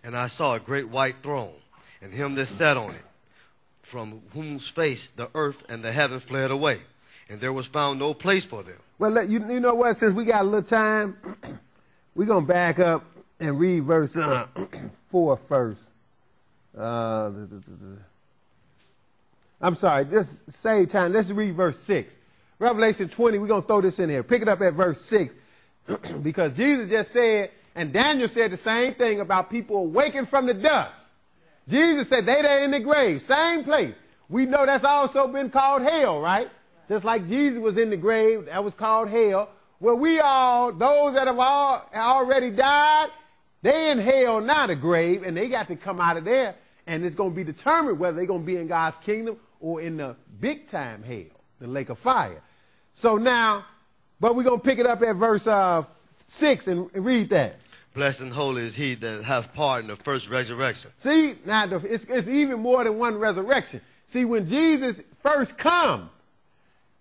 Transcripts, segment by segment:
And I saw a great white throne, and him that sat on it, from whose face the earth and the heaven fled away, and there was found no place for them. Well, you know what? Since we got a little time, we're going to back up and read verse 4 first. I'm sorry, just save time. Let's read verse 6. Revelation 20, we're going to throw this in here. Pick it up at verse 6. Because Jesus just said, and Daniel said the same thing about people awakened from the dust. Jesus said they there in the grave, same place. We know that's also been called hell, right? Just like Jesus was in the grave, that was called hell. Well, we all, those that have already died, they in hell, not the grave, and they got to come out of there. And it's going to be determined whether they're going to be in God's kingdom or in the big time hell, the lake of fire. So now, but we're going to pick it up at verse 6 and read that. Blessed and holy is he that hath part in the first resurrection. See, now it's even more than one resurrection. See, when Jesus first come,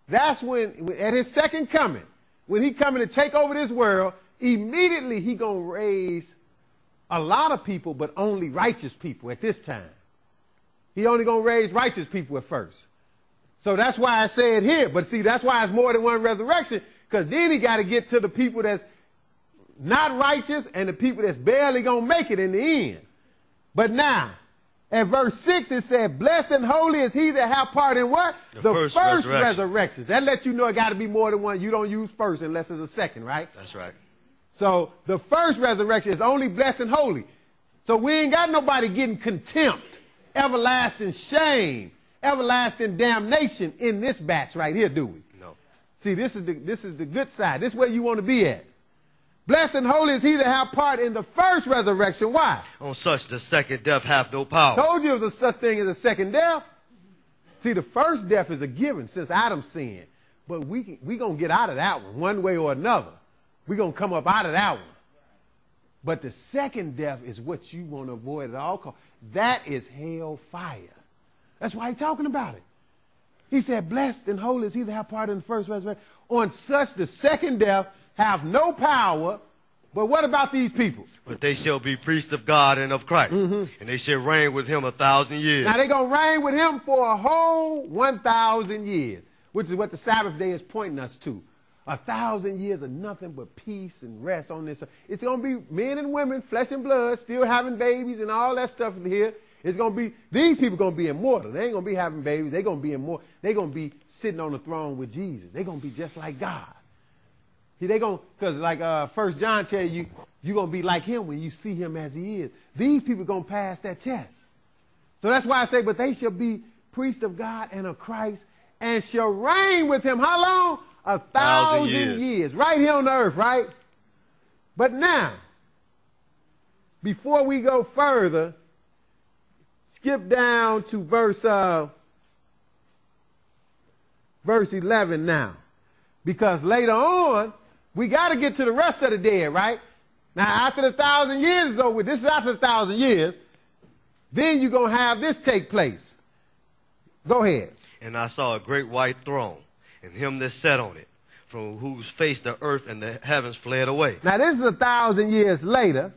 that's when, at his second coming, when he coming to take over this world, immediately he going to raise a lot of people, but only righteous people at this time. He only going to raise righteous people at first. So that's why I said here. But see, that's why it's more than one resurrection, because then he got to get to the people that's not righteous and the people that's barely going to make it in the end. But now, at verse 6, it said, blessed and holy is he that hath part in what? The first resurrection. That lets you know it got to be more than one. You don't use first unless it's a second, right? That's right. So the first resurrection is only blessed and holy. So we ain't got nobody getting contempt, everlasting shame, everlasting damnation in this batch right here, do we? No. See, this is the good side. This is where you want to be at. Blessed and holy is he that hath part in the first resurrection. Why? On such the second death hath no power. Told you it was a such thing as a second death. See, the first death is a given since Adam sinned. But we going to get out of that one way or another. We're going to come up out of that one. But the second death is what you want to avoid at all costs. That is hell fire. That's why he's talking about it. He said, blessed and holy is he that hath part in the first resurrection. On such the second death have no power. But what about these people? But they shall be priests of God and of Christ. And they shall reign with him 1,000 years. Now they're going to reign with him for a whole 1,000 years, which is what the Sabbath day is pointing us to. 1,000 years of nothing but peace and rest on this. It's going to be men and women, flesh and blood, still having babies and all that stuff here. It's going to be, these people going to be immortal. They ain't going to be having babies. They're going to be immortal. They're going to be sitting on the throne with Jesus. They're going to be just like God. Because like 1 John tell you, you're going to be like him when you see him as he is. These people are going to pass that test. So that's why I say, but they shall be priests of God and of Christ and shall reign with him. How long? 1,000 years. Right here on the earth, right? But now, before we go further, skip down to verse 11 now. Because later on, we got to get to the rest of the dead, right? Now, after the 1,000 years is over, this is after the 1,000 years, then you're going to have this take place. Go ahead. And I saw a great white throne, and him that sat on it, from whose face the earth and the heavens fled away. Now, this is 1,000 years later,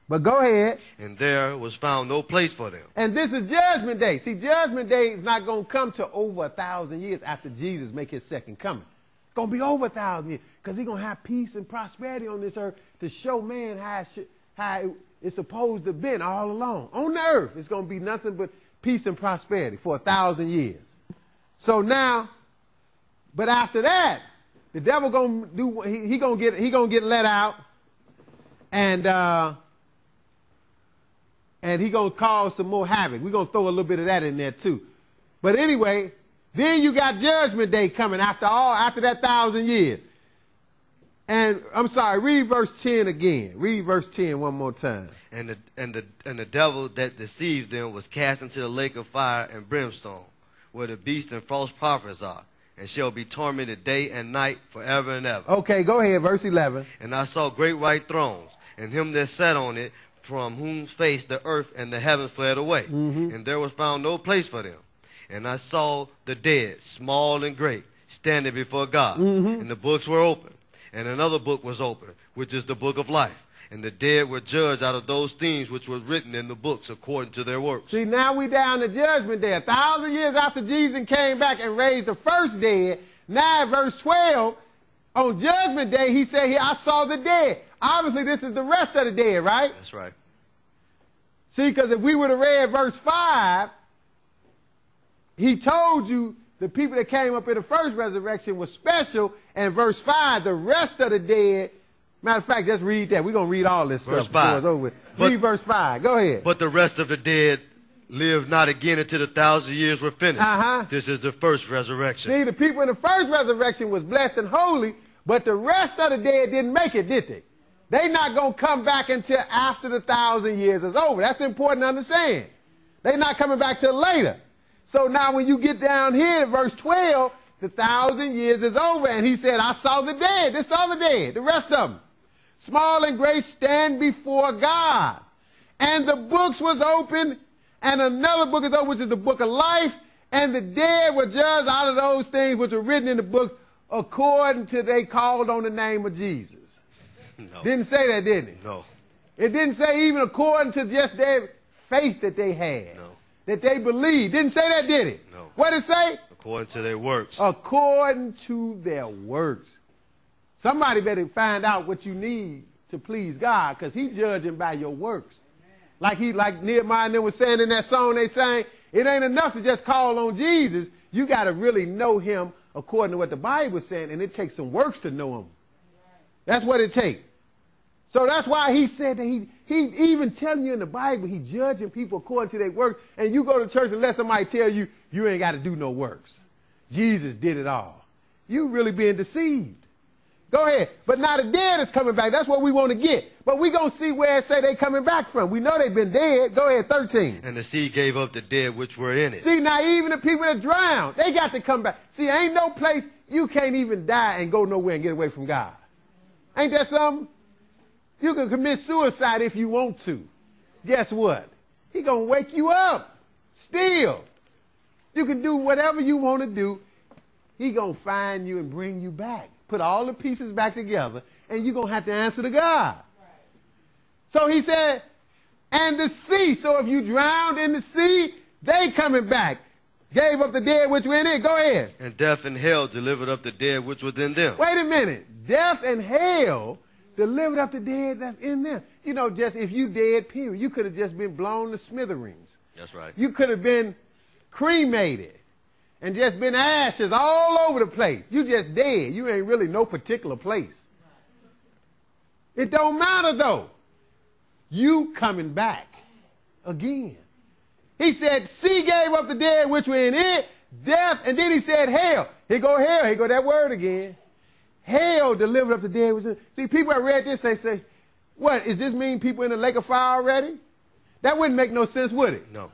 but go ahead. And there was found no place for them. And this is Judgment Day. See, Judgment Day is not going to come to over 1,000 years after Jesus make his second coming. It's going to be over 1,000 years because he's going to have peace and prosperity on this earth to show man how it's supposed to have been all along. On the earth, it's going to be nothing but peace and prosperity for 1,000 years. So now, but after that, the devil gonna do. He gonna get let out, and he gonna cause some more havoc. We're gonna throw a little bit of that in there too. But anyway, then you got Judgment Day coming after that 1,000 years. And I'm sorry, read verse 10 again. Read verse 10 one more time. And the devil that deceived them was cast into the lake of fire and brimstone, where the beast and false prophets are, and shall be tormented day and night forever and ever. Okay, go ahead, verse 11. And I saw great white thrones, and him that sat on it, from whose face the earth and the heavens fled away. And there was found no place for them. And I saw the dead, small and great, standing before God. And the books were open. And another book was open, which is the book of life. And the dead were judged out of those things which were written in the books according to their works. See, now we down to judgment day. 1,000 years after Jesus came back and raised the first dead, now in verse 12, on judgment day, he said, here, I saw the dead. Obviously, this is the rest of the dead, right? That's right. See, because if we would have read verse 5, he told you the people that came up in the first resurrection was special, and verse 5, the rest of the dead. Matter of fact, let's read that. We're going to read all this Verse stuff before 5. it's over with. Read verse 5. Go ahead. But the rest of the dead lived not again until the 1,000 years were finished. This is the first resurrection. See, the people in the first resurrection was blessed and holy, but the rest of the dead didn't make it, did they? They not going to come back until after the 1,000 years is over. That's important to understand. They not coming back till later. So now when you get down here to verse 12, the 1,000 years is over, and he said, I saw the dead. This saw the dead, the rest of them. Small and great stand before God. And the books was open, and another book is open, which is the book of life, and the dead were judged out of those things which were written in the books according to they called on the name of Jesus. No. Didn't say that, didn't it? No. It didn't say even according to just their faith that they had. No. That they believed. Didn't say that, did it? No. What did it say? According to their works. According to their works. Somebody better find out what you need to please God, because he's judging by your works. Like Nehemiah and them was saying in that song they sang, it ain't enough to just call on Jesus. You got to really know him according to what the Bible is saying, and it takes some works to know him. That's what it takes. So that's why he said that he even telling you in the Bible, he judging people according to their works, and you go to church and let somebody tell you, you ain't got to do no works. Jesus did it all. You really being deceived. Go ahead. But now the dead is coming back. That's what we want to get. But we going to see where it say they coming back from. We know they've been dead. Go ahead, 13. And the sea gave up the dead which were in it. See, now even the people that drowned, they got to come back. See, ain't no place you can't even die and go nowhere and get away from God. Ain't that something? You can commit suicide if you want to. Guess what? He going to wake you up. Still. You can do whatever you want to do. He going to find you and bring you back. Put all the pieces back together, and you're going to have to answer to God. Right. So he said, and the sea. So if you drowned in the sea, they coming back. Gave up the dead which were in it. Go ahead. And death and hell delivered up the dead which was in them. Wait a minute. Death and hell delivered up the dead that's in them. You know, just if you dead, period, you could have just been blown to smithereens. That's right. You could have been cremated and just been ashes all over the place. You just dead. You ain't really no particular place. It don't matter, though. You coming back again. He said, sea gave up the dead which were in it, death, and then he said hell. Here go hell. Here go that word again. Hell delivered up the dead which was in. See, people that read this, they say, what, does this mean people in the lake of fire already? That wouldn't make no sense, would it? No.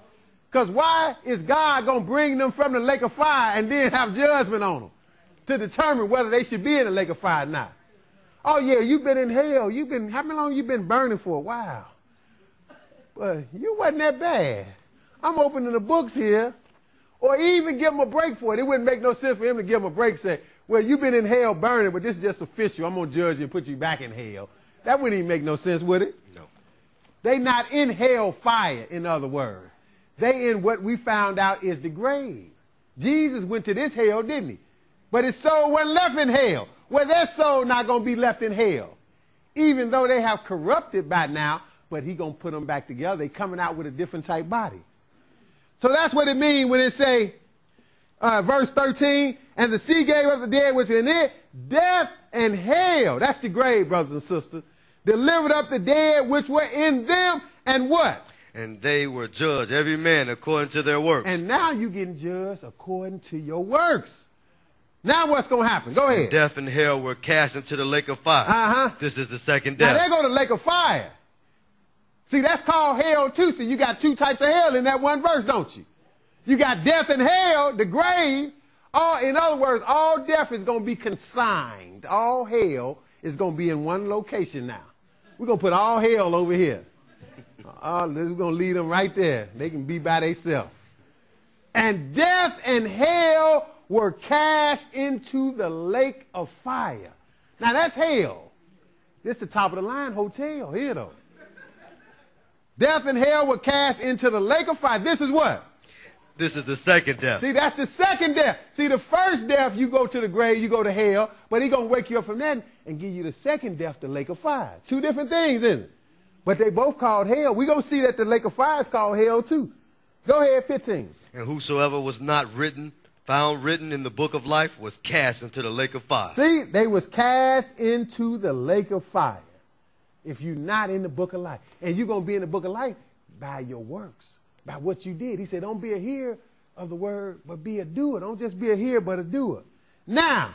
Because why is God going to bring them from the lake of fire and then have judgment on them to determine whether they should be in the lake of fire or not? Oh, yeah, you've been in hell. How long you been burning for? Wow. But you wasn't that bad. I'm opening the books here. Or even give them a break for it. It wouldn't make no sense for him to give them a break, say, well, you've been in hell burning, but this is just official. I'm going to judge you and put you back in hell. That wouldn't even make no sense, would it? No. They not in hell fire, in other words. They in what we found out is the grave. Jesus went to this hell, didn't he? But his soul wasn't left in hell. Well, their soul not going to be left in hell. Even though they have corrupted by now, but he going to put them back together. They coming out with a different type body. So that's what it means when it say, verse 13, and the sea gave up the dead which were in it, death and hell, that's the grave, brothers and sisters, delivered up the dead which were in them, and what? And they were judged, every man according to their works. And now you're getting judged according to your works. Now what's going to happen? Go ahead. And death and hell were cast into the lake of fire. Uh-huh. This is the second death. Now they go to the lake of fire. See, that's called hell too. See, you got two types of hell in that one verse, don't you? You got death and hell, the grave. In other words, all death is going to be consigned. All hell is going to be in one location now. We're going to put all hell over here. We're going to leave them right there. They can be by themselves. And death and hell were cast into the lake of fire. Now that's hell. This the top of the line hotel here, though. Death and hell were cast into the lake of fire. This is what? This is the second death. See, that's the second death. See, the first death, you go to the grave, you go to hell, but he's going to wake you up from that and give you the second death, the lake of fire. Two different things, isn't it? But they both called hell. We're going to see that the lake of fire is called hell, too. Go ahead, 15. And whosoever was not found written in the book of life was cast into the lake of fire. See, they was cast into the lake of fire. If you're not in the book of life. And you're going to be in the book of life by your works, by what you did. He said, don't be a hearer of the word, but be a doer. Don't just be a hearer, but a doer. Now,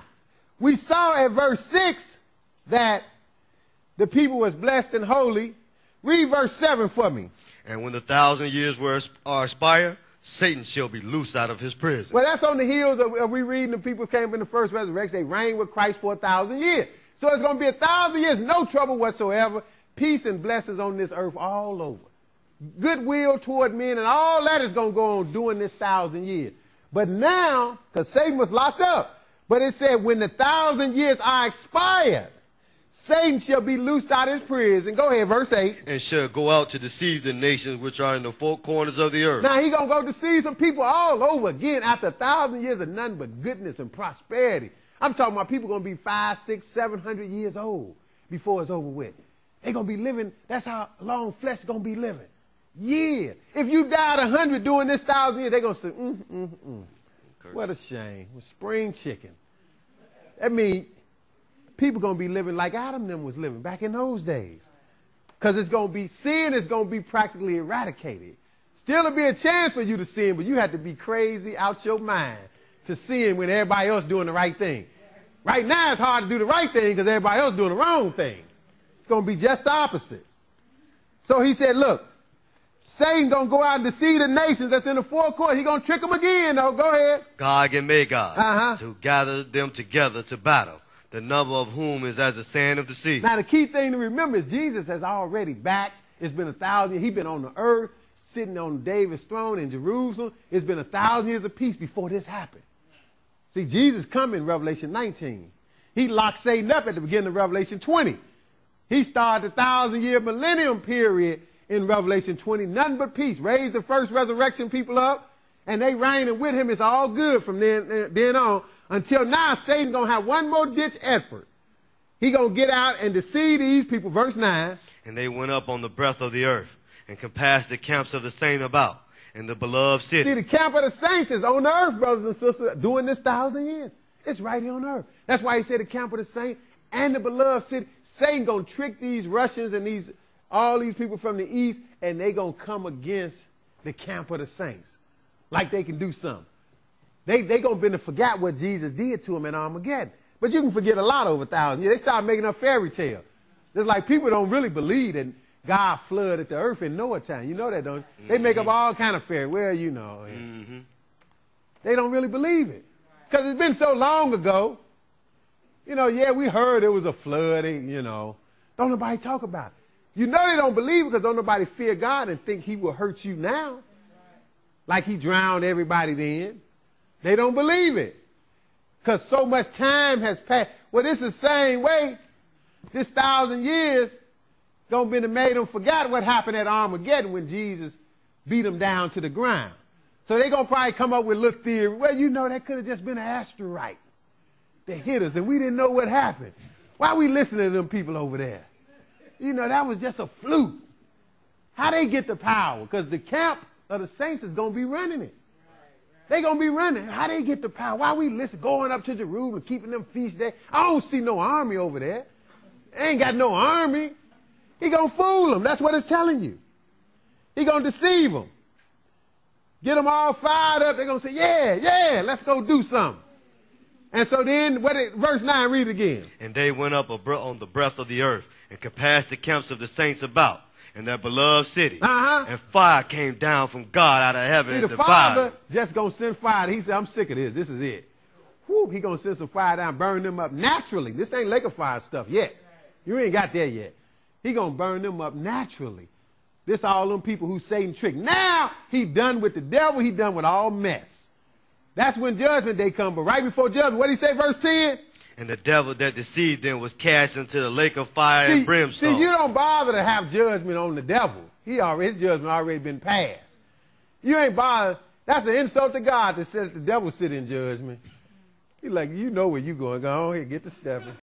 we saw at verse 6 that the people was blessed and holy. Read verse 7 for me. And when the 1,000 years are expired, Satan shall be loosed out of his prison. Well, that's on the heels of we reading the people came in the first resurrection. They reigned with Christ for 1,000 years. So it's going to be 1,000 years, no trouble whatsoever. Peace and blessings on this earth all over. Goodwill toward men and all that is going to go on during this 1,000 years. But now, because Satan was locked up, but it said when the 1,000 years are expired, Satan shall be loosed out of his prison. Go ahead, verse 8. And shall go out to deceive the nations which are in the four corners of the earth. Now he going to go deceive some people all over again after 1,000 years of nothing but goodness and prosperity. I'm talking about people going to be 500, 600, 700 years old before it's over with. They're going to be living, that's how long flesh is going to be living. Yeah. If you died 100 during this 1,000 years, they're going to say, What a shame. With spring chicken. That means people going to be living like Adam and them was living back in those days. Because it's going to be, sin is going to be practically eradicated. Still will be a chance for you to sin, but you have to be crazy out your mind to sin when everybody else doing the right thing. Right now it's hard to do the right thing because everybody else doing the wrong thing. It's going to be just the opposite. So he said, look, Satan going to go out and deceive the nations that's in the four corners. He going to trick them again, though. Go ahead. Gog and Magog, to gather them together to battle, the number of whom is as the sand of the sea. Now, the key thing to remember is Jesus has already back. It's been 1,000 years. He's been on the earth, sitting on David's throne in Jerusalem. It's been 1,000 years of peace before this happened. See, Jesus come in Revelation 19. He locked Satan up at the beginning of Revelation 20. He started the 1,000-year millennium period in Revelation 20. Nothing but peace. Raised the first resurrection people up, and they reigning with him. It's all good from then on. Until now, Satan going to have one more ditch effort. He going to get out and deceive these people. Verse 9. And they went up on the breadth of the earth and compassed the camps of the saints about in the beloved city. See, the camp of the saints is on the earth, brothers and sisters, during this 1,000 years. It's right here on earth. That's why he said the camp of the saints and the beloved city. Satan going to trick these Russians and all these people from the east, and they going to come against the camp of the saints. Like they can do something. They going to be to forget what Jesus did to them in Armageddon. But you can forget a lot over 1,000 years. They start making up fairy tales. It's like people don't really believe that God flooded the earth in Noah time. You know that, don't you? Mm-hmm. They make up all kind of fairy. Well, you know. Mm-hmm. They don't really believe it. Because it's been so long ago. You know, yeah, we heard it was a flood, you know. Don't nobody talk about it. You know they don't believe it because don't nobody fear God and think he will hurt you now. Like he drowned everybody then. They don't believe it. Because so much time has passed. Well, this is the same way. This 1,000 years don't been to made them forget what happened at Armageddon when Jesus beat them down to the ground. So they're going to probably come up with a little theory. Well, you know, that could have just been an asteroid that hit us and we didn't know what happened. Why are we listening to them people over there? You know, that was just a fluke. How they get the power? Because the camp of the saints is going to be running it. They're going to be running. How they get the power? Why we listen, going up to Jerusalem, keeping them feast there? I don't see no army over there. They ain't got no army. He going to fool them. That's what it's telling you. He going to deceive them. Get them all fired up. They're going to say, yeah, let's go do something. And so then, verse 9, read it again. And they went up on the breadth of the earth and compassed the camps of the saints about in their beloved city. And fire came down from God out of heaven. See, and the Father just going to send fire. He said, I'm sick of this. This is it. Whew, he going to send some fire down, burn them up naturally. This ain't lake of fire stuff yet. You ain't got there yet. He going to burn them up naturally. This all them people who Satan tricked. Now he done with the devil. He done with all mess. That's when judgment day come. But right before judgment, what did he say, verse 10? and the devil that deceived them was cast into the lake of fire and brimstone. See, you don't bother to have judgment on the devil. His judgment already been passed. You ain't bothered. That's an insult to God to say that the devil sit in judgment. He's like, you know where you going. Go on here, get to stepping.